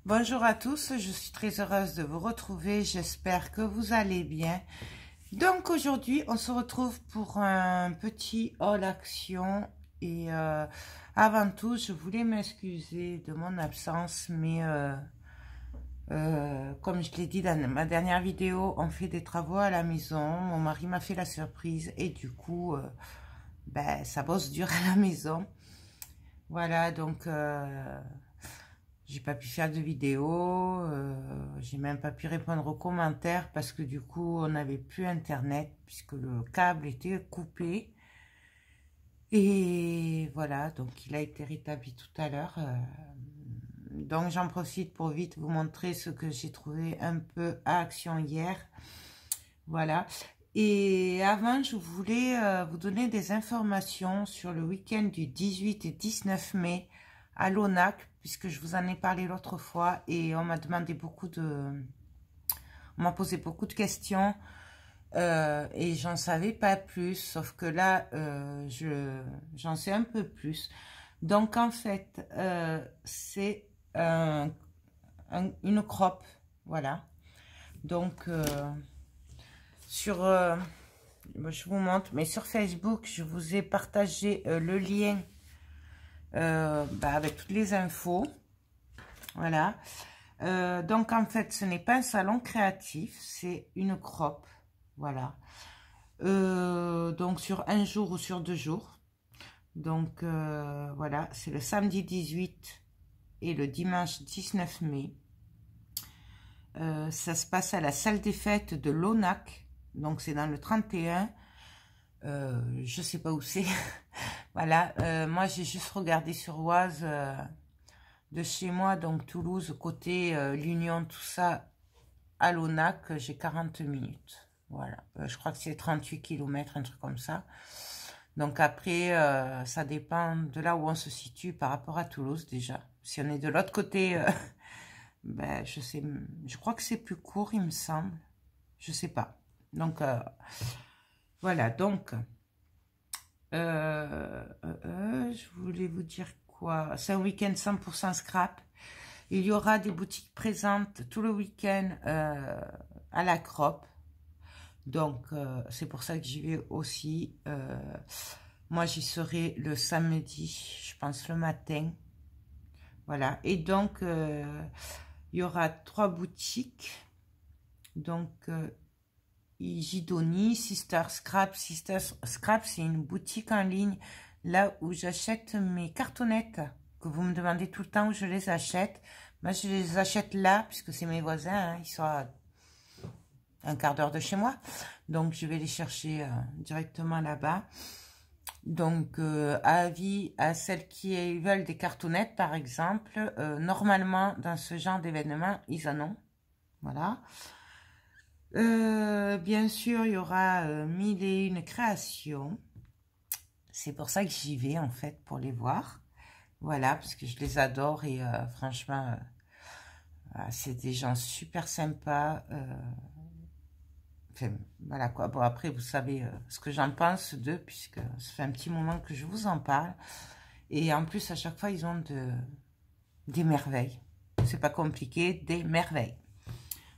Bonjour à tous, je suis très heureuse de vous retrouver, j'espère que vous allez bien. Donc aujourd'hui, on se retrouve pour un petit haul action et avant tout, je voulais m'excuser de mon absence, mais comme je l'ai dit dans ma dernière vidéo, on fait des travaux à la maison, mon mari m'a fait la surprise et du coup, ça bosse dur à la maison. Voilà, donc... j'ai pas pu faire de vidéo, j'ai même pas pu répondre aux commentaires parce que du coup on n'avait plus internet puisque le câble était coupé. Et voilà, donc il a été rétabli tout à l'heure. Donc j'en profite pour vite vous montrer ce que j'ai trouvé un peu à Action hier. Voilà. Et avant, je voulais vous donner des informations sur le week-end du 18 et 19 mai à l'ONAC, puisque je vous en ai parlé l'autre fois et on m'a demandé on m'a posé beaucoup de questions et j'en savais pas plus, sauf que là, j'en sais un peu plus. Donc en fait, c'est une crop, voilà. Donc je vous montre, mais sur Facebook, je vous ai partagé le lien avec toutes les infos. Voilà. Donc, en fait, ce n'est pas un salon créatif, c'est une crop. Voilà. Donc, sur un jour ou sur 2 jours. Donc, voilà, c'est le samedi 18 et le dimanche 19 mai. Ça se passe à la salle des fêtes de l'ONAC. Donc, c'est dans le 31. Je sais pas où c'est. Voilà, moi j'ai juste regardé sur Oise de chez moi, donc Toulouse, côté l'Union, tout ça, à l'ONAC, j'ai 40 minutes. Voilà, je crois que c'est 38 km, un truc comme ça. Donc après, ça dépend de là où on se situe par rapport à Toulouse déjà. Si on est de l'autre côté, je crois que c'est plus court, il me semble. Je sais pas. Donc, voilà, donc... je voulais vous dire quoi? C'est un week-end 100% scrap. Il y aura des boutiques présentes tout le week-end à la crop. Donc, c'est pour ça que j'y vais aussi. Moi, j'y serai le samedi, je pense le matin. Voilà. Et donc, il y aura 3 boutiques. Donc... Igidoni, Sister Scrap. Sister Scrap, c'est une boutique en ligne, là où j'achète mes cartonnettes, que vous me demandez tout le temps où je les achète. Moi, je les achète là, puisque c'est mes voisins, hein, ils sont à un quart d'heure de chez moi. Donc, je vais les chercher directement là-bas. Donc, avis à celles qui veulent des cartonnettes, par exemple, normalement, dans ce genre d'événement, ils en ont. Voilà. Bien sûr, il y aura 1001 créations. C'est pour ça que j'y vais, en fait, pour les voir. Voilà, parce que je les adore et franchement, c'est des gens super sympas. Enfin, voilà quoi. Bon, après, vous savez ce que j'en pense d'eux, puisque ça fait un petit moment que je vous en parle. Et en plus, à chaque fois, ils ont des merveilles. C'est pas compliqué, des merveilles.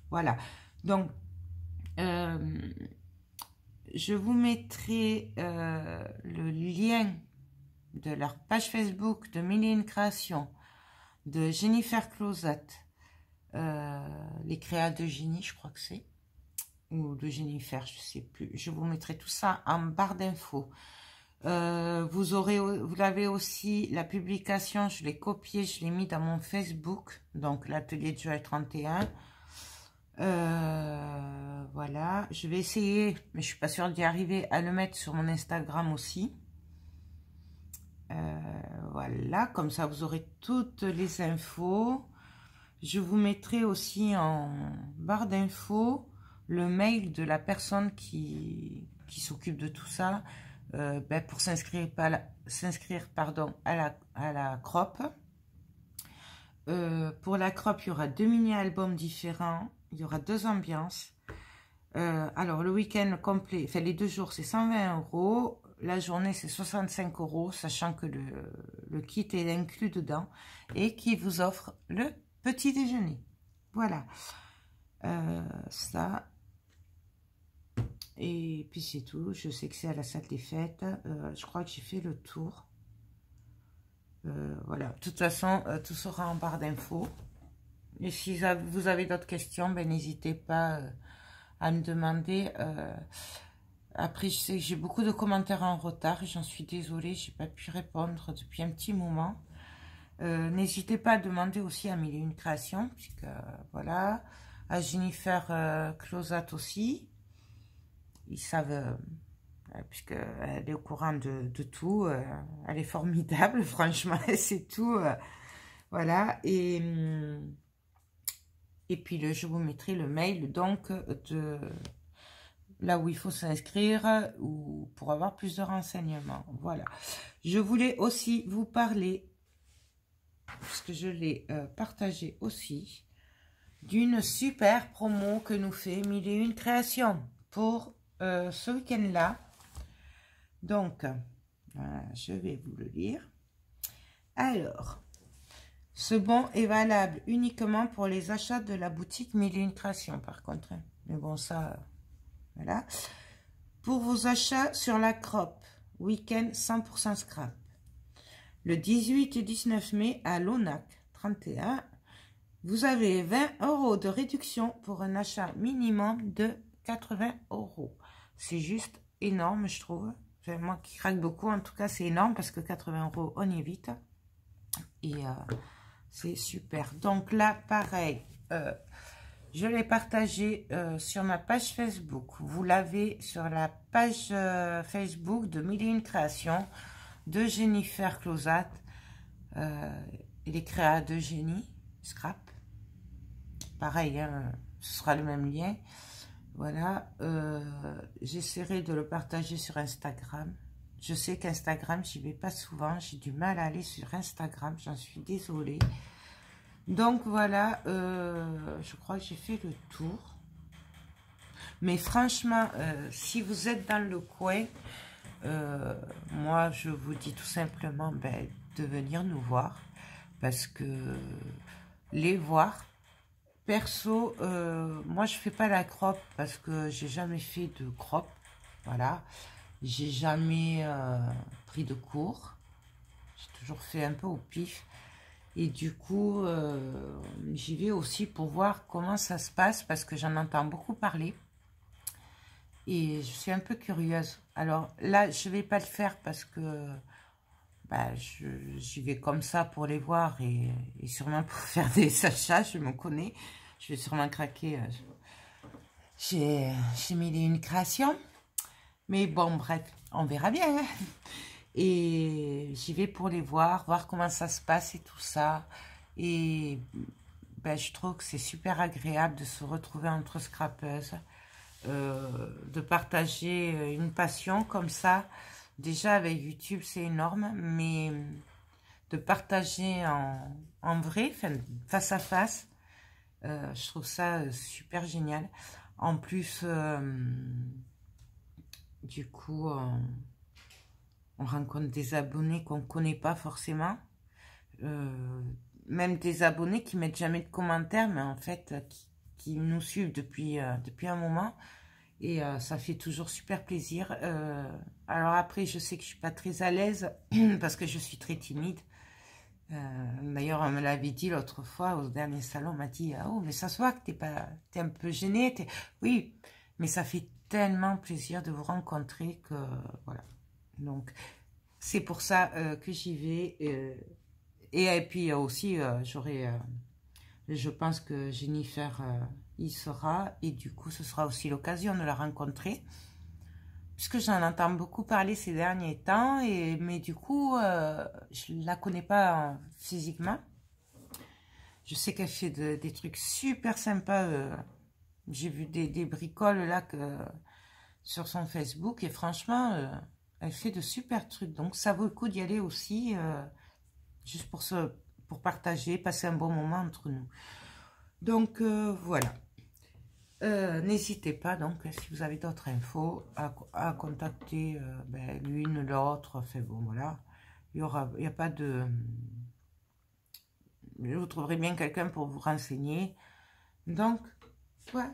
Voilà. Donc, je vous mettrai le lien de leur page Facebook de 1001 Créations, de Jennifer Closet, les créas de Jenny, je crois que c'est, ou de Jennifer, je sais plus. Je vous mettrai tout ça en barre d'infos. Vous avez aussi la publication, je l'ai copiée, je l'ai mis dans mon Facebook, donc l'atelier de Joël 31. Voilà, je vais essayer, mais je suis pas sûre d'y arriver, à le mettre sur mon Instagram aussi. Voilà, comme ça vous aurez toutes les infos. Je vous mettrai aussi en barre d'infos le mail de la personne qui s'occupe de tout ça, pour s'inscrire à la crop. Pour la crop, il y aura 2 mini-albums différents. Il y aura 2 ambiances. Alors, le week-end complet, enfin les 2 jours, c'est 120 €. La journée, c'est 65 €, sachant que le kit est inclus dedans et qui vous offre le petit déjeuner. Voilà. Ça. Et puis c'est tout. Je sais que c'est à la salle des fêtes. Je crois que j'ai fait le tour. Voilà. De toute façon, tout sera en barre d'infos. Et si vous avez d'autres questions, ben, n'hésitez pas à me demander. Après, je sais que j'ai beaucoup de commentaires en retard. J'en suis désolée, j'ai pas pu répondre depuis un petit moment. N'hésitez pas à demander aussi à Mille et une Créations, puisque voilà, à Jennifer Closat aussi. Ils savent, puisqu'elle est au courant de tout. Elle est formidable, franchement, c'est tout. Voilà, et puis je vous mettrai le mail donc de là où il faut s'inscrire ou pour avoir plus de renseignements. Voilà. Je voulais aussi vous parler, parce que je l'ai partagé aussi, d'une super promo que nous fait Mille et une Créations pour ce week-end-là. Donc, je vais vous le lire. Alors, ce bon est valable uniquement pour les achats de la boutique Mille et une Créations, par contre. Hein. Mais bon, ça... Voilà. Pour vos achats sur la crop, week-end 100% scrap. Le 18 et 19 mai à l'ONAC 31, vous avez 20 € de réduction pour un achat minimum de 80 €. C'est juste énorme, je trouve. Enfin, moi qui craque beaucoup, en tout cas, c'est énorme parce que 80 €, on y est vite. Et c'est super. Donc là, pareil, je l'ai partagé sur ma page Facebook. Vous l'avez sur la page Facebook de Mille et une Créations de Jennifer Closat et les créas de Génie Scrap. Pareil, hein, ce sera le même lien. Voilà. J'essaierai de le partager sur Instagram. Je sais qu'Instagram, j'y vais pas souvent. J'ai du mal à aller sur Instagram. J'en suis désolée. Donc voilà, je crois que j'ai fait le tour. Mais franchement, si vous êtes dans le coin, moi je vous dis tout simplement de venir nous voir. Parce que les voir, perso, moi je fais pas la crop parce que j'ai jamais fait de crop. Voilà, j'ai jamais pris de cours. J'ai toujours fait un peu au pif. Et du coup, j'y vais aussi pour voir comment ça se passe parce que j'en entends beaucoup parler. Et je suis un peu curieuse. Alors là, je ne vais pas le faire parce que j'y vais comme ça pour les voir et sûrement pour faire des achats, je me connais. Je vais sûrement craquer. J'ai mis une création. Mais bon, bref, on verra bien. Hein. Et j'y vais pour les voir comment ça se passe et tout ça. Et je trouve que c'est super agréable de se retrouver entre scrapeuses, de partager une passion comme ça. Déjà avec YouTube, c'est énorme, mais de partager en vrai, face à face, je trouve ça super génial. En plus, du coup... on rencontre des abonnés qu'on ne connaît pas forcément. Même des abonnés qui ne mettent jamais de commentaires, mais en fait, qui nous suivent depuis un moment. Et ça fait toujours super plaisir. Alors après, je sais que je ne suis pas très à l'aise parce que je suis très timide. D'ailleurs, on me l'avait dit l'autre fois au dernier salon. On m'a dit, ah, oh, mais ça se voit que t'es un peu gênée. Oui, mais ça fait tellement plaisir de vous rencontrer que voilà. Donc, c'est pour ça que j'y vais. Et puis aussi, je pense que Jennifer y sera. Et du coup, ce sera aussi l'occasion de la rencontrer. Puisque j'en entends beaucoup parler ces derniers temps. Mais du coup, je ne la connais pas physiquement. Je sais qu'elle fait des trucs super sympas. J'ai vu des bricoles là sur son Facebook. Et franchement... elle fait de super trucs, donc ça vaut le coup d'y aller aussi, juste pour partager, passer un bon moment entre nous. Donc voilà. N'hésitez pas, donc, si vous avez d'autres infos, à contacter l'une, l'autre. Enfin bon, voilà. Il y a pas de... vous trouverez bien quelqu'un pour vous renseigner. Donc, voilà,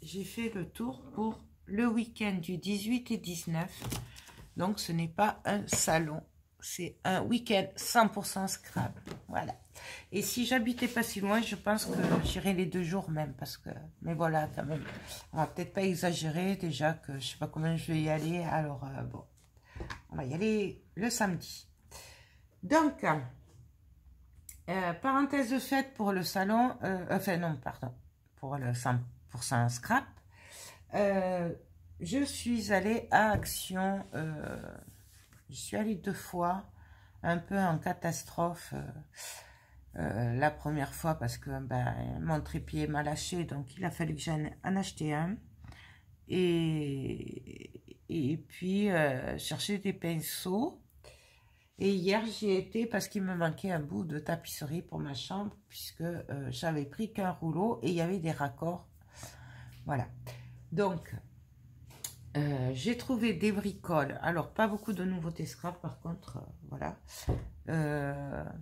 j'ai fait le tour pour le week-end du 18 et 19. Donc, ce n'est pas un salon, c'est un week-end 100% scrap. Voilà. Et si j'habitais pas si loin, je pense que j'irais les 2 jours même. Parce que, mais voilà, quand même, on va peut-être pas exagérer. Déjà que je sais pas combien je vais y aller. Alors, bon, on va y aller le samedi. Donc, parenthèse de fait pour le salon. Enfin, non, pardon. Pour le 100% scrap. Je suis allée à Action. Je suis allée 2 fois, un peu en catastrophe. La première fois parce que mon trépied m'a lâché, donc il a fallu que j'en en acheter un. Et puis, chercher des pinceaux. Et hier, j'y étais parce qu'il me manquait un bout de tapisserie pour ma chambre, puisque j'avais pris qu'un rouleau et il y avait des raccords. Voilà. Donc, j'ai trouvé des bricoles. Alors, pas beaucoup de nouveautés scrap, par contre, voilà.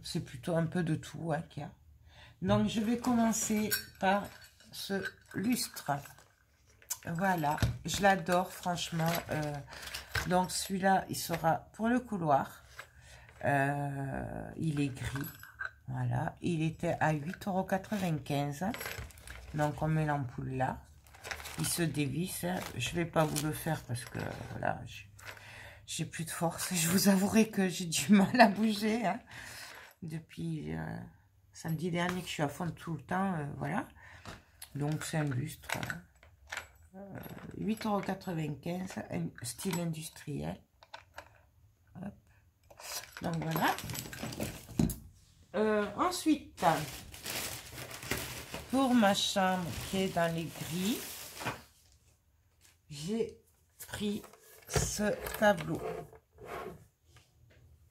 C'est plutôt un peu de tout hein, qu'il y a. Donc, je vais commencer par ce lustre. Voilà, je l'adore, franchement. Donc, celui-là, il sera pour le couloir. Il est gris. Voilà, il était à 8,95 €. Donc, on met l'ampoule là. Il se dévisse. Je vais pas vous le faire parce que voilà, j'ai plus de force. Je vous avouerai que j'ai du mal à bouger hein, depuis samedi dernier que je suis à fond tout le temps. Voilà. Donc c'est un lustre. 8,95 €, style industriel. Hop. Donc voilà. Ensuite, pour ma chambre qui est dans les gris, j'ai pris ce tableau.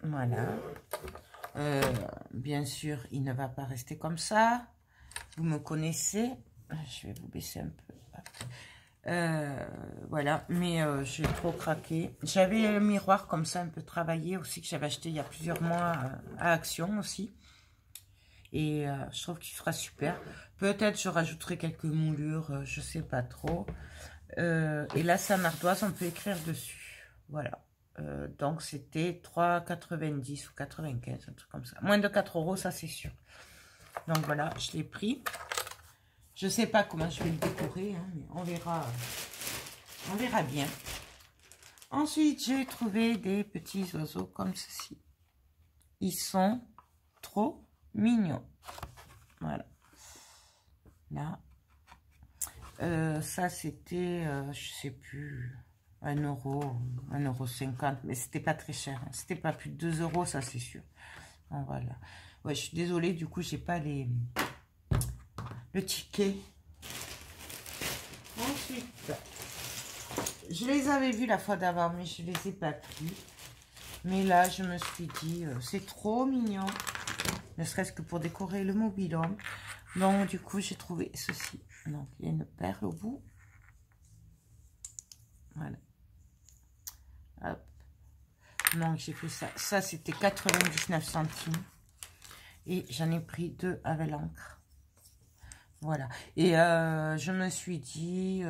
Voilà. Bien sûr, il ne va pas rester comme ça. Vous me connaissez. Je vais vous baisser un peu. Voilà, mais j'ai trop craqué. J'avais un miroir comme ça, un peu travaillé aussi, que j'avais acheté il y a plusieurs mois à Action aussi. Et je trouve qu'il fera super. Peut-être je rajouterai quelques moulures, je sais pas trop. Et là, c'est en ardoise, on peut écrire dessus. Voilà. Donc, c'était 3,90 ou 95, un truc comme ça. Moins de 4 €, ça c'est sûr. Donc, voilà, je l'ai pris. Je sais pas comment je vais le décorer, hein, mais on verra bien. Ensuite, j'ai trouvé des petits oiseaux comme ceci. Ils sont trop mignons. Voilà. Là. Ça, c'était, je sais plus, 1 €, 1,50 €, mais c'était pas très cher. Hein. C'était pas plus de 2 €, ça c'est sûr. Bon, voilà. Ouais, je suis désolée, du coup, j'ai pas le ticket. Ensuite, je les avais vus la fois d'avant, mais je les ai pas pris. Mais là, je me suis dit, c'est trop mignon. Ne serait-ce que pour décorer le mobil-homme. Donc, du coup, j'ai trouvé ceci. Donc, il y a une perle au bout. Voilà. Hop. Donc, j'ai pris ça. Ça, c'était 99 centimes. Et j'en ai pris 2 avec l'encre. Voilà. Et je me suis dit,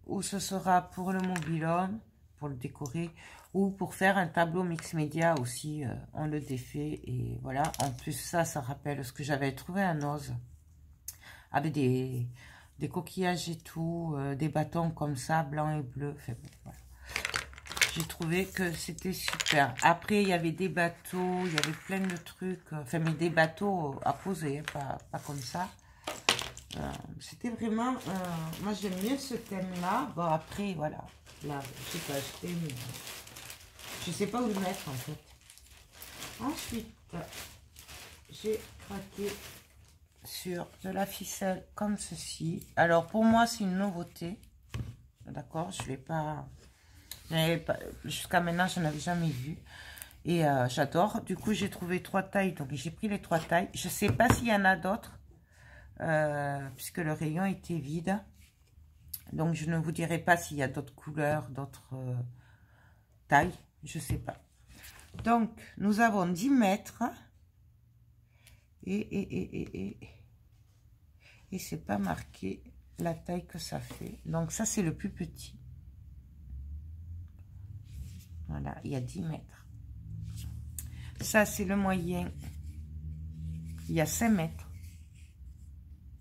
où ce sera pour le mobil-homme, pour le décorer, ou pour faire un tableau mix média aussi, on le défait. Et voilà. En plus, ça rappelle ce que j'avais trouvé à Noz. Avec des coquillages et tout, des bâtons comme ça, blanc et bleu. Enfin, bon, voilà. J'ai trouvé que c'était super. Après, il y avait des bateaux, il y avait plein de trucs. Enfin, mais des bateaux à poser, hein, pas comme ça. C'était vraiment... moi, j'aime bien ce thème-là. Bon, après, voilà. Là, je sais pas acheter, mais... je sais pas où le mettre, en fait. Ensuite, j'ai craqué sur de la ficelle comme ceci. Alors, pour moi, c'est une nouveauté. D'accord, je l'ai pas... jusqu'à maintenant, je n'avais jamais vu. Et j'adore. Du coup, j'ai trouvé 3 tailles. Donc, j'ai pris les 3 tailles. Je sais pas s'il y en a d'autres. Puisque le rayon était vide. Donc, je ne vous dirai pas s'il y a d'autres couleurs, d'autres tailles. Je sais pas. Donc, nous avons 10 mètres. Et c'est pas marqué la taille que ça fait. Donc ça, c'est le plus petit. Voilà, il y a 10 mètres. Ça, c'est le moyen. Il y a 5 mètres.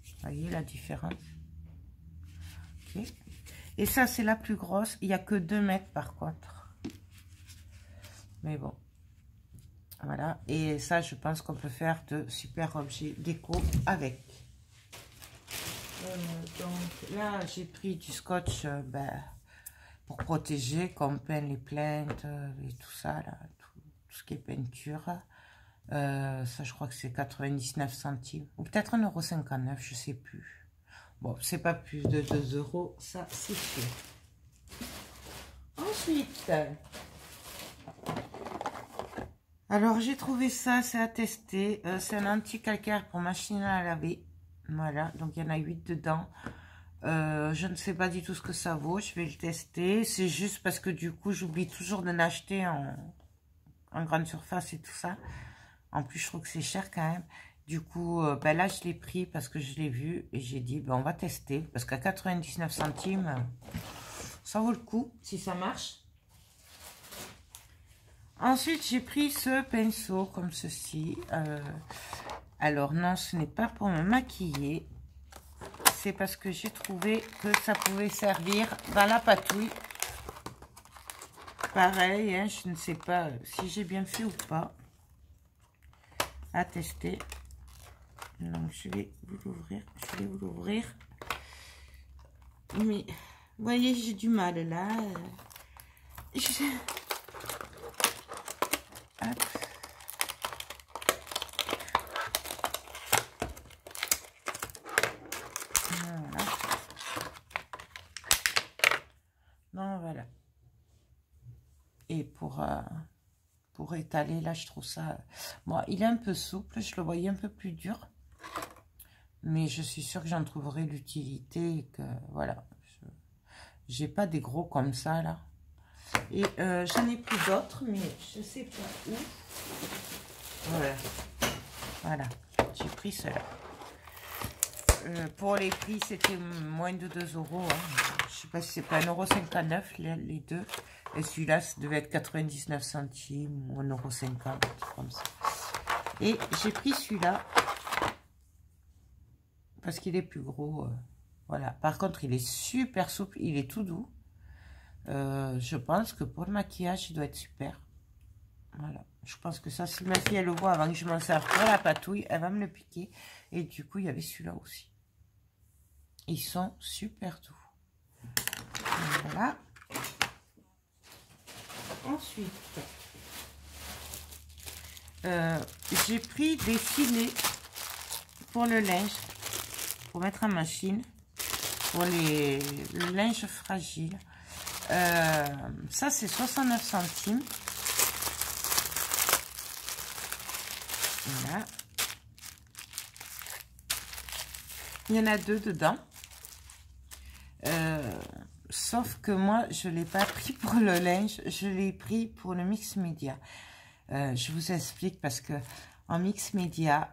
Vous voyez la différence? Ok. Et ça, c'est la plus grosse. Il n'y a que 2 mètres par contre. Mais bon. Voilà. Et ça, je pense qu'on peut faire de super objets déco avec. Donc là, j'ai pris du scotch pour protéger, comme peint les plaintes et tout ça, là, tout ce qui est peinture. Ça, je crois que c'est 99 centimes. Ou peut-être 1,59 €, je sais plus. Bon, c'est pas plus de 2 €, ça, c'est sûr. Ensuite, alors j'ai trouvé ça, c'est à tester. C'est un anti-calcaire pour machine à laver. Voilà, donc il y en a 8 dedans. Je ne sais pas du tout ce que ça vaut, je vais le tester. C'est juste parce que du coup, j'oublie toujours de l'acheter en grande surface et tout ça. En plus, je trouve que c'est cher quand même. Du coup, là, je l'ai pris parce que je l'ai vu et j'ai dit, on va tester. Parce qu'à 99 centimes, ça vaut le coup si ça marche. Ensuite, j'ai pris ce pinceau comme ceci. Alors non, ce n'est pas pour me maquiller. C'est parce que j'ai trouvé que ça pouvait servir dans la patouille. Pareil, hein, je ne sais pas si j'ai bien fait ou pas. À tester. Donc, je vais vous l'ouvrir. Mais, vous voyez, j'ai du mal là. Hop. Voilà. Non, voilà. Et pour étaler, là, je trouve ça... Bon, il est un peu souple, je le voyais un peu plus dur. Mais je suis sûre que j'en trouverai l'utilité et que, voilà. J'ai pas des gros comme ça, là. Et j'en ai pris d'autres, mais je sais pas où. Voilà. Voilà. J'ai pris cela. Pour les prix, c'était moins de 2 €. Hein. Je sais pas si c'est pas 1,59 € les deux. Et celui-là, ça devait être 99 centimes ou 1,50 €, comme ça. Et j'ai pris celui-là parce qu'il est plus gros. Voilà. Par contre, il est super souple, il est tout doux. Je pense que pour le maquillage, il doit être super. Voilà. Je pense que ça, si ma fille elle le voit avant que je m'en serve pour la patouille, elle va me le piquer. Et du coup, il y avait celui-là aussi. Ils sont super doux. Voilà. Ensuite, j'ai pris des filets pour le linge, pour mettre en machine, pour le linge fragile. Ça, c'est 69 centimes. Voilà. Il y en a 2 dedans. Sauf que moi, je ne l'ai pas pris pour le linge, je l'ai pris pour le mix média. Je vous explique parce que en mix média,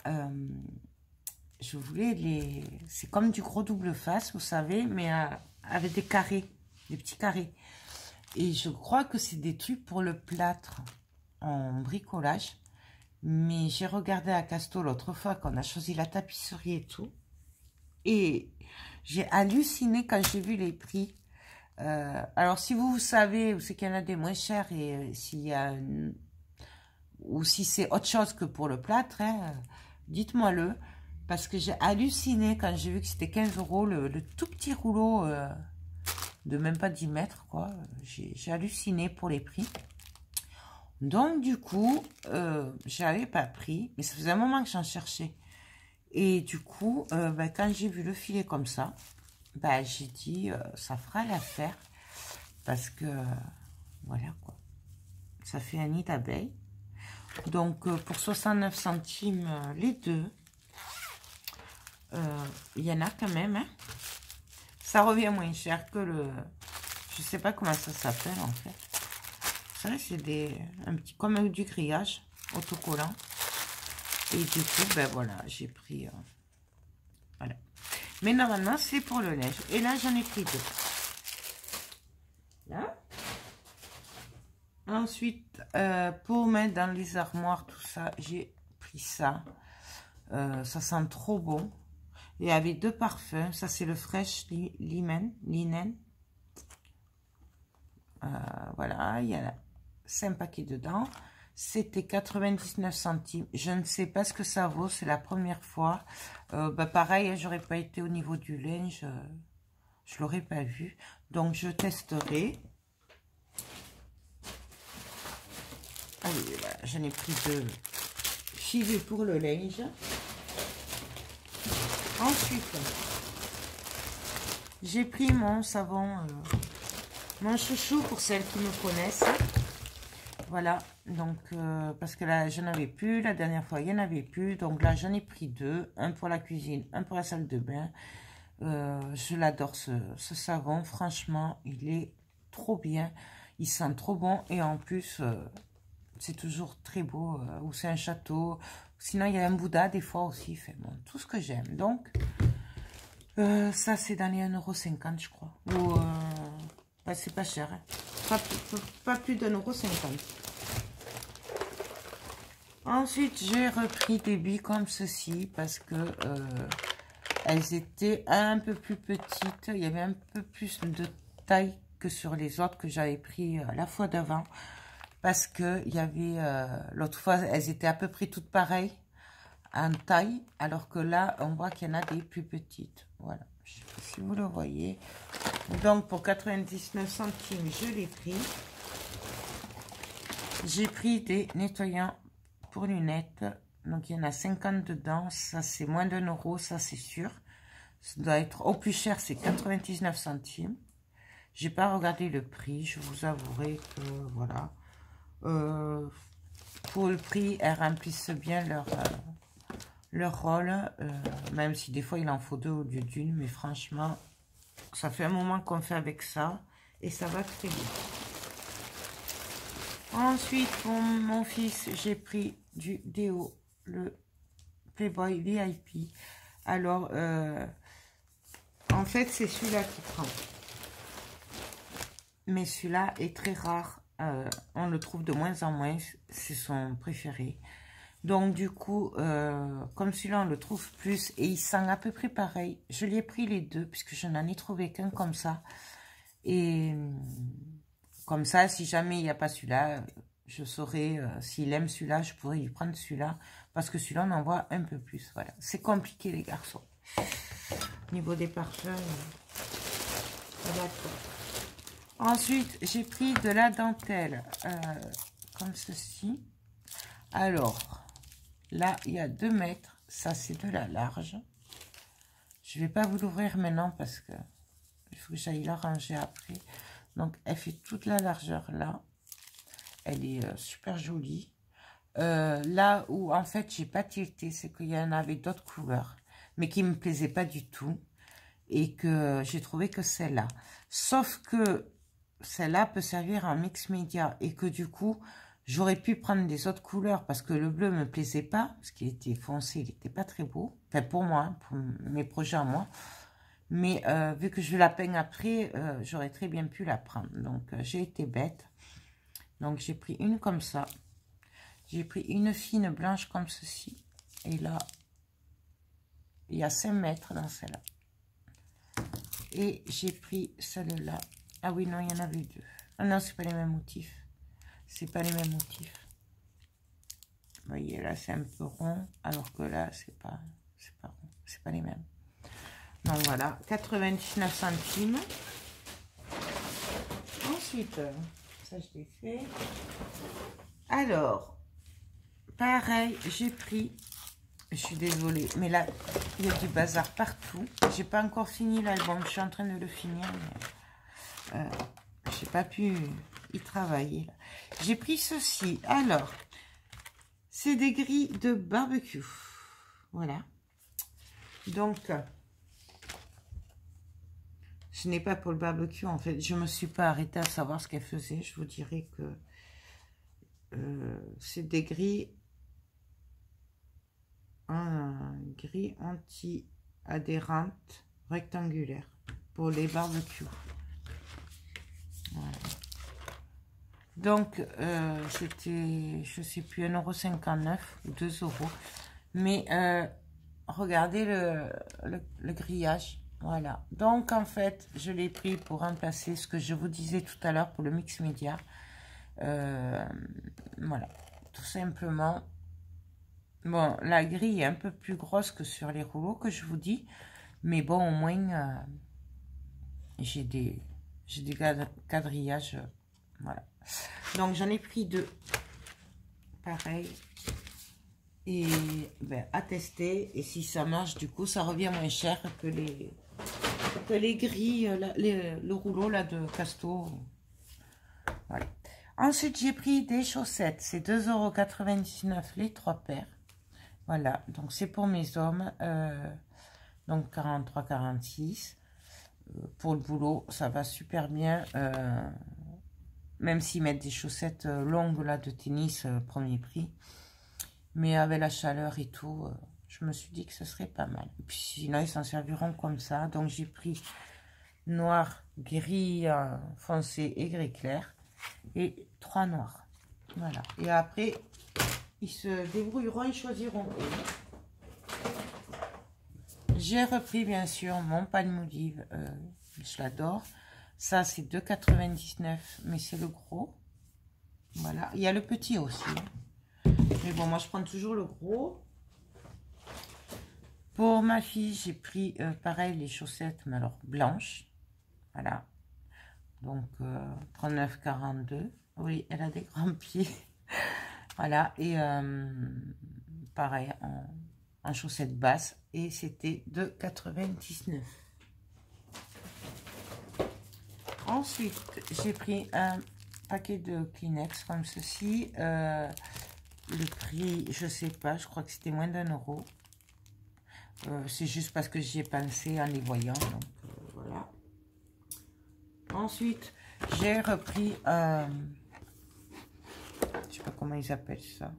je voulais les... C'est comme du gros double face, vous savez, mais avec des carrés, des petits carrés. Et je crois que c'est des trucs pour le plâtre en bricolage. Mais j'ai regardé à Casto l'autre fois quand on a choisi la tapisserie et tout. Et j'ai halluciné quand j'ai vu les prix. Alors, si vous savez, ou c'est qu'il y en a des moins chers et s'il y a ou si c'est autre chose que pour le plâtre, hein, dites-moi-le. Parce que j'ai halluciné quand j'ai vu que c'était 15 € le tout petit rouleau de même pas 10 mètres, quoi. J'ai halluciné pour les prix. Donc, du coup, je n'avais pas pris, mais ça faisait un moment que j'en cherchais. Et du coup, quand j'ai vu le filet comme ça, j'ai dit, ça fera l'affaire. Parce que, voilà quoi. Ça fait un nid d'abeille. Donc, pour 69 centimes, les deux, il y en a quand même. Hein. Ça revient moins cher que le... Je sais pas comment ça s'appelle en fait. Ça, c'est un petit comme du grillage autocollant. Et du coup, ben voilà, j'ai pris... voilà. Mais normalement, c'est pour le linge. Et là, j'en ai pris 2. Là. Ensuite, pour mettre dans les armoires, tout ça, j'ai pris ça. Ça sent trop bon. Et avec 2 parfums. Ça, c'est le Fresh Linen. Voilà, il y a 5 paquets dedans. C'était 99 centimes. Je ne sais pas ce que ça vaut. C'est la première fois. Bah, pareil, j'aurais pas été au niveau du linge. Je l'aurais pas vu. Donc, je testerai. Allez, voilà, j'en ai pris 2 filets pour le linge. Ensuite, j'ai pris mon savon, mon chouchou pour celles qui me connaissent. Voilà, donc, parce que là, je n'avais plus. La dernière fois, il n'y en avait plus. Donc là, j'en ai pris 2. Un pour la cuisine, un pour la salle de bain. Je l'adore, ce savon. Franchement, il est trop bien. Il sent trop bon. Et en plus... c'est toujours très beau, ou c'est un château. Sinon, il y a un Bouddha, des fois aussi. Fait bon, tout ce que j'aime. Donc, ça, c'est dans les 1,50 €, je crois. Ou, bah, c'est pas cher. Hein. Pas plus d'1,50 €. Ensuite, j'ai repris des billes comme ceci, parce que elles étaient un peu plus petites. Il y avait un peu plus de taille que sur les autres que j'avais pris la fois d'avant. Parce que il y avait, l'autre fois, elles étaient à peu près toutes pareilles en taille, alors que là, on voit qu'il y en a des plus petites. Voilà, je ne sais pas si vous le voyez. Donc, pour 99 centimes, je l'ai pris. J'ai pris des nettoyants pour lunettes. Donc, il y en a 50 dedans. Ça, c'est moins d'1 €, ça, c'est sûr. Ça doit être au plus cher, c'est 99 centimes. J'ai pas regardé le prix, je vous avouerai que, voilà. Pour le prix, elles remplissent bien leur rôle, même si des fois il en faut 2 au lieu d'1, mais franchement, ça fait un moment qu'on fait avec ça et ça va très bien. Ensuite, pour mon fils, j'ai pris du déo, le Playboy VIP. Alors, en fait, c'est celui-là qui prend. Mais celui-là est très rare. On le trouve de moins en moins. C'est son préféré. Donc, du coup, comme celui-là, on le trouve plus. Et il sent à peu près pareil. Je lui ai pris les 2, puisque je n'en ai trouvé qu'un comme ça. Et comme ça, si jamais il n'y a pas celui-là, je saurais, s'il aime celui-là, je pourrais lui prendre celui-là. Parce que celui-là, on en voit un peu plus. Voilà. C'est compliqué, les garçons. Au niveau des parfums, d'accord. Ensuite, j'ai pris de la dentelle, comme ceci. Alors, là, il y a 2 mètres. Ça, c'est de la large. Je ne vais pas vous l'ouvrir maintenant parce que il faut que j'aille la ranger après. Donc, elle fait toute la largeur là. Elle est super jolie. Là où, en fait, j'ai pas tilté, c'est qu'il y en avait d'autres couleurs, mais qui me plaisaient pas du tout. Et que j'ai trouvé que celle-là. Sauf que celle-là peut servir en mix média et que du coup, j'aurais pu prendre des autres couleurs parce que le bleu me plaisait pas, parce qu'il était foncé, il n'était pas très beau. Enfin, pour moi, hein, pour mes projets à moi. Mais vu que je la peigne après, j'aurais très bien pu la prendre. Donc, j'ai été bête. Donc, j'ai pris une comme ça. J'ai pris une fine blanche comme ceci. Et là, il y a 5 mètres dans celle-là. Et j'ai pris celle-là. Ah oui, non, il y en avait 2. Ah non, c'est pas les mêmes motifs. C'est pas les mêmes motifs. Vous voyez, là, c'est un peu rond. Alors que là, c'est pas rond. C'est pas les mêmes. Donc voilà, 99 centimes. Ensuite, ça je l'ai fait. Alors, pareil, j'ai pris... Je suis désolée, mais là, il y a du bazar partout. J'ai pas encore fini l'album, je suis en train de le finir, mais j'ai pas pu y travailler. J'ai pris ceci. Alors, c'est des grilles de barbecue. Voilà. Donc, je n'ai pas pour le barbecue, en fait. Je me suis pas arrêtée à savoir ce qu'elle faisait. Je vous dirais que c'est des grilles en gris anti-adhérente rectangulaire pour les barbecues. Voilà. Donc, c'était, je sais plus, 1,59 € ou 2 €. Mais regardez le grillage. Voilà. Donc, en fait, je l'ai pris pour remplacer ce que je vous disais tout à l'heure pour le mix média. Voilà. Tout simplement. Bon, la grille est un peu plus grosse que sur les rouleaux que je vous dis. Mais bon, au moins, j'ai des quadrillages. Voilà. Donc, j'en ai pris 2. Pareil. Et ben, à tester. Et si ça marche, du coup, ça revient moins cher que les grilles, le rouleau là de Casto. Voilà. Ensuite, j'ai pris des chaussettes. C'est 2,99 € les 3 paires. Voilà. Donc, c'est pour mes hommes. Donc, 43-46. Pour le boulot, ça va super bien. Même s'ils mettent des chaussettes longues là de tennis, premier prix. Mais avec la chaleur et tout, je me suis dit que ce serait pas mal. Et puis sinon, ils s'en serviront comme ça. Donc j'ai pris noir, gris foncé et gris clair. Et 3 noirs. Voilà. Et après, ils se débrouilleront, ils choisiront. J'ai repris bien sûr mon Palmolive. Je l'adore. Ça, c'est 2,99 €, mais c'est le gros. Voilà. Il y a le petit aussi. Mais bon, moi, je prends toujours le gros. Pour ma fille, j'ai pris, pareil, les chaussettes, mais alors blanches. Voilà. Donc, 39,42 €. Oui, elle a des grands pieds. Voilà. Et pareil, en chaussettes basses. Et c'était 2,99 €. Ensuite, j'ai pris un paquet de Kleenex comme ceci. Le prix, je sais pas, je crois que c'était moins d'1 €. C'est juste parce que j'y ai pensé en les voyant. Donc, voilà. Ensuite, j'ai repris, je sais pas comment ils appellent ça.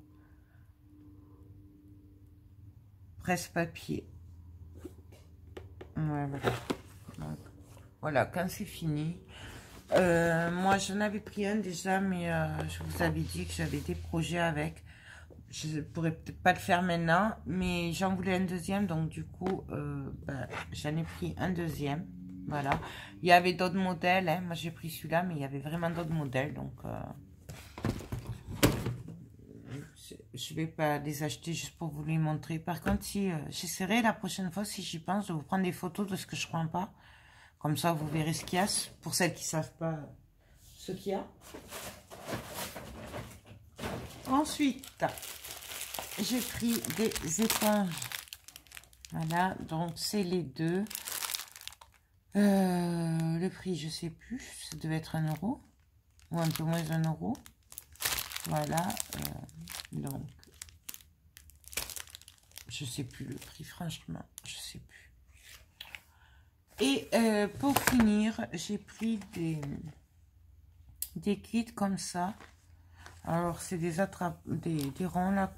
Presse-papier. Ouais, voilà. Donc, voilà, quand c'est fini. Moi, j'en avais pris un déjà, mais je vous avais dit que j'avais des projets avec. Je ne pourrais peut-être pas le faire maintenant, mais j'en voulais un deuxième, donc du coup, j'en ai pris un deuxième. Voilà. Il y avait d'autres modèles, hein. Moi j'ai pris celui-là, mais il y avait vraiment d'autres modèles, donc je vais pas les acheter juste pour vous les montrer. Par contre, si j'essaierai la prochaine fois, si j'y pense, de vous prendre des photos de ce que je prends pas. Comme ça, vous verrez ce qu'il y a, pour celles qui ne savent pas ce qu'il y a. Ensuite, j'ai pris des éponges. Voilà, donc c'est les deux. Le prix, je sais plus, ça devait être 1 € ou un peu moins d'1 €. Voilà, donc je sais plus le prix, franchement, je sais plus. Et pour finir, j'ai pris des kits comme ça. Alors, c'est des ronds là,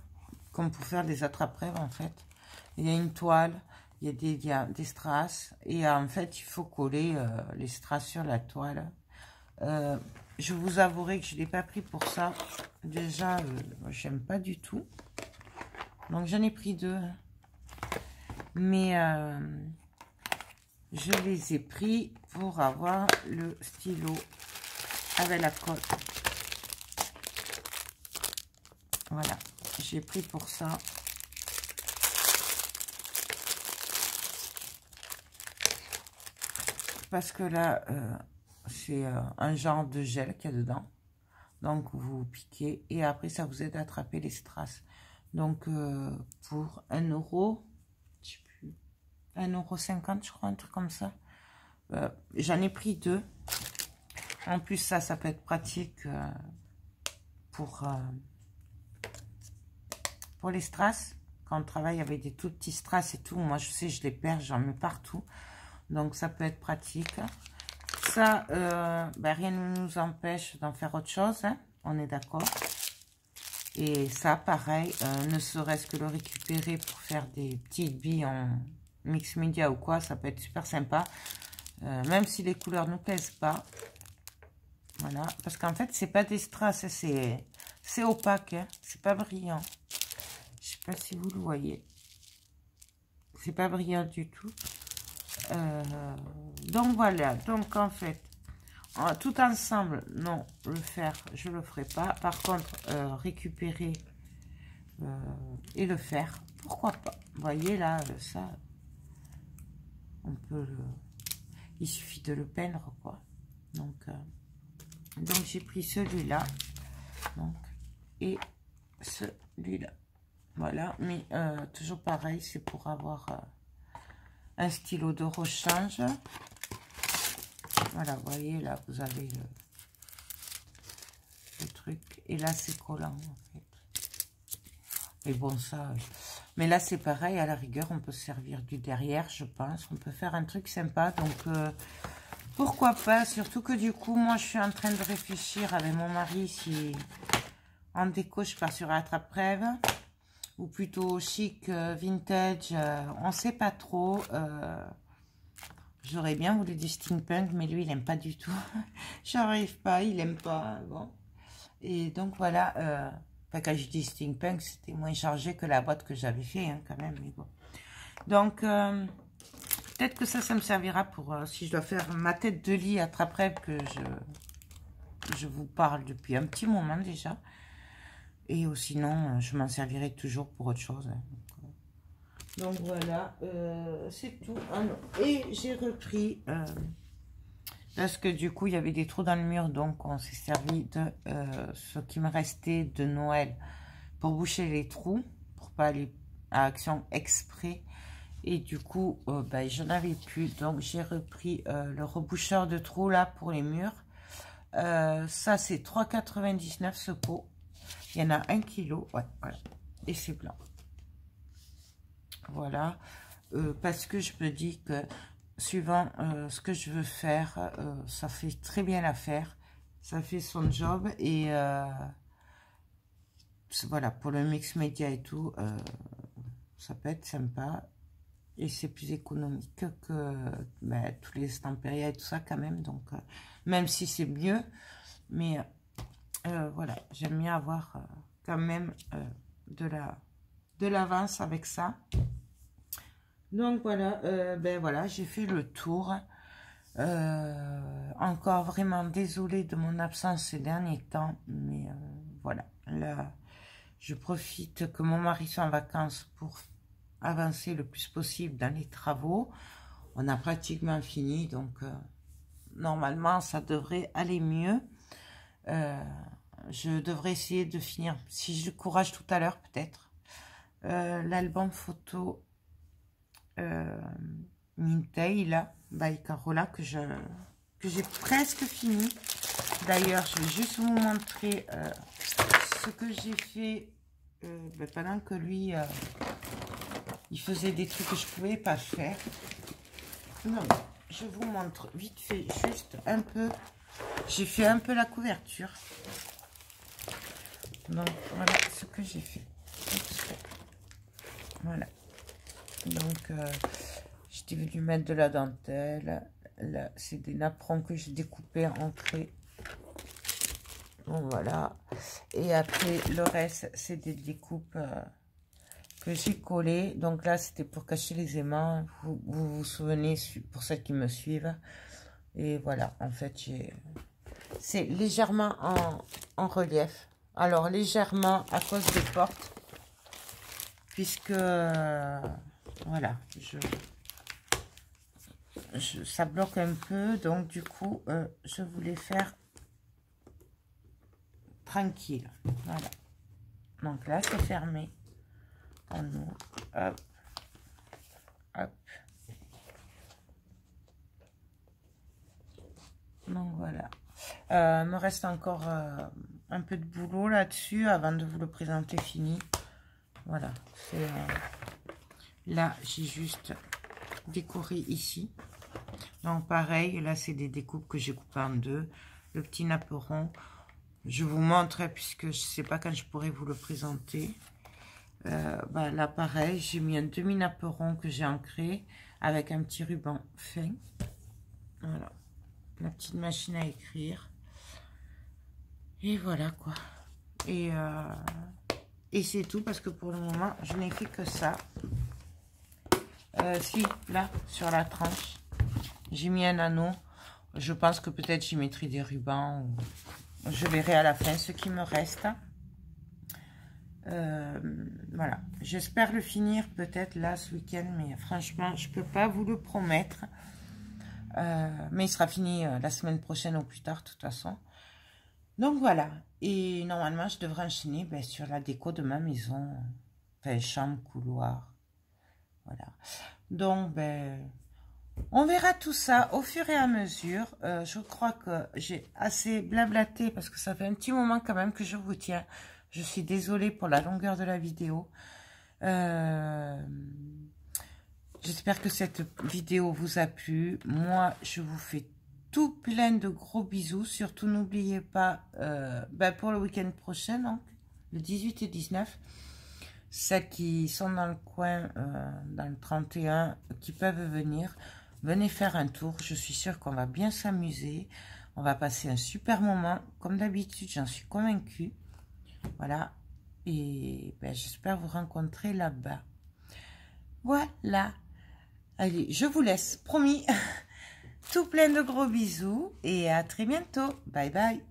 comme pour faire des attrape-rêves en fait. Il y a une toile, il y a des strass, et en fait, il faut coller les strass sur la toile. Je vous avouerai que je ne l'ai pas pris pour ça. Déjà, j'aime pas du tout. Donc, j'en ai pris 2. Mais je les ai pris pour avoir le stylo avec la colle. Voilà, j'ai pris pour ça. Parce que là, c'est un genre de gel qu'il y a dedans. Donc, vous piquez et après, ça vous aide à attraper les strass. Donc, pour 1 €, je sais plus, 1,50 €, je crois, un truc comme ça. J'en ai pris 2. En plus, ça peut être pratique pour les strass. Quand on travaille avec des tout petits strass et tout, moi, je sais, je les perds, j'en mets partout. Donc, ça peut être pratique. Ça, rien ne nous empêche d'en faire autre chose, hein, on est d'accord. Et ça, pareil, ne serait-ce que le récupérer pour faire des petites billes en mix média ou quoi, ça peut être super sympa. Même si les couleurs ne plaisent pas. Voilà, parce qu'en fait, c'est pas des strass, c'est opaque, hein, c'est pas brillant. Je sais pas si vous le voyez. C'est pas brillant du tout. Donc voilà, donc en fait, tout ensemble, non, le faire, je le ferai pas. Par contre, récupérer et le faire, pourquoi pas. Vous voyez là, ça, on peut le... Il suffit de le peindre, quoi. Donc j'ai pris celui-là, donc, et celui-là. Voilà, mais toujours pareil, c'est pour avoir un stylo de rechange. Voilà, vous voyez, là, vous avez le truc. Et là, c'est collant, en fait. Et bon, ça... Mais là, c'est pareil, à la rigueur, on peut se servir du derrière, je pense. On peut faire un truc sympa, donc... pourquoi pas, surtout que du coup, moi, je suis en train de réfléchir avec mon mari si en déco, je pars sur attrape-rêve ou plutôt chic, vintage, on ne sait pas trop. J'aurais bien voulu du steampunk, mais lui, il n'aime pas du tout. J'arrive pas, il n'aime pas. Bon. Et donc, voilà, quand je dis steampunk, c'était moins chargé que la boîte que j'avais fait, hein, quand même, mais bon. Donc... peut-être que ça me servira pour, si je dois faire ma tête de lit attrape-rêve que je vous parle depuis un petit moment déjà. Et sinon, je m'en servirai toujours pour autre chose. Hein. Donc voilà, c'est tout. Ah non. Et j'ai repris, parce que du coup, il y avait des trous dans le mur, donc on s'est servi de ce qui me restait de Noël pour boucher les trous, pour pas aller à Action Exprès. Et du coup, ben, j'en avais plus. Donc, j'ai repris le reboucheur de trous là pour les murs. Ça, c'est 3,99 ce pot. Il y en a 1 kg. Ouais, voilà. Et c'est blanc. Voilà. Parce que je me dis que suivant ce que je veux faire, ça fait très bien l'affaire. Ça fait son job. Et voilà, pour le mix média et tout, ça peut être sympa. Et c'est plus économique que ben, tous les Stamperia et tout ça quand même. Donc, même si c'est mieux. Mais voilà, j'aime bien avoir quand même de l'avance avec ça. Donc voilà, ben voilà, j'ai fait le tour. Encore vraiment désolée de mon absence ces derniers temps. Mais voilà, là, je profite que mon mari soit en vacances pour avancer le plus possible dans les travaux. On a pratiquement fini, donc normalement ça devrait aller mieux. Je devrais essayer de finir, si j'ai le courage tout à l'heure peut-être, l'album photo Mintail là, by Carola, que j'ai presque fini. D'ailleurs, je vais juste vous montrer ce que j'ai fait ben, pendant que lui il faisait des trucs que je pouvais pas faire. Non, je vous montre vite fait, juste un peu. J'ai fait un peu la couverture. Donc, voilà ce que j'ai fait. Voilà. Donc, j'étais venue mettre de la dentelle. Là, c'est des napperons que j'ai découpés en craie. Bon, voilà. Et après, le reste, c'est des découpes... que j'ai collé. Donc là, c'était pour cacher les aimants. Vous souvenez, pour ceux qui me suivent. Et voilà, en fait, c'est légèrement en relief. Alors, légèrement à cause des portes. Puisque, voilà, ça bloque un peu. Donc, du coup, je voulais faire tranquille. Voilà. Donc là, c'est fermé. On ouvre, hop, hop. Donc voilà. Il me reste encore un peu de boulot là-dessus avant de vous le présenter fini. Voilà. Là, j'ai juste décoré ici. Donc pareil, là c'est des découpes que j'ai coupées en deux. Le petit napperon. je vous montre, puisque je ne sais pas quand je pourrai vous le présenter. Là, pareil, j'ai mis un demi-naperon que j'ai ancré avec un petit ruban fin. Voilà, la petite machine à écrire. Et voilà, quoi. Et c'est tout, parce que pour le moment, je n'ai fait que ça. Si, là, sur la tranche, j'ai mis un anneau. Je pense que peut-être j'y mettrai des rubans. Je verrai à la fin ce qui me reste. Voilà, j'espère le finir peut-être là ce week-end, mais franchement je peux pas vous le promettre, mais il sera fini la semaine prochaine ou plus tard de toute façon. Donc voilà, et normalement je devrais enchaîner sur la déco de ma maison, enfin chambre, couloir, voilà. Donc on verra tout ça au fur et à mesure. Je crois que j'ai assez blablaté parce que ça fait un petit moment quand même que je vous tiens. Je suis désolée pour la longueur de la vidéo. J'espère que cette vidéo vous a plu. Moi, je vous fais tout plein de gros bisous. Surtout, n'oubliez pas, pour le week-end prochain, donc, le 18 et 19, celles qui sont dans le coin, dans le 31, qui peuvent venir, venez faire un tour. Je suis sûre qu'on va bien s'amuser. On va passer un super moment. Comme d'habitude, j'en suis convaincue. Voilà, et j'espère vous rencontrer là-bas. Voilà, allez, je vous laisse, promis. Tout plein de gros bisous et à très bientôt. Bye bye.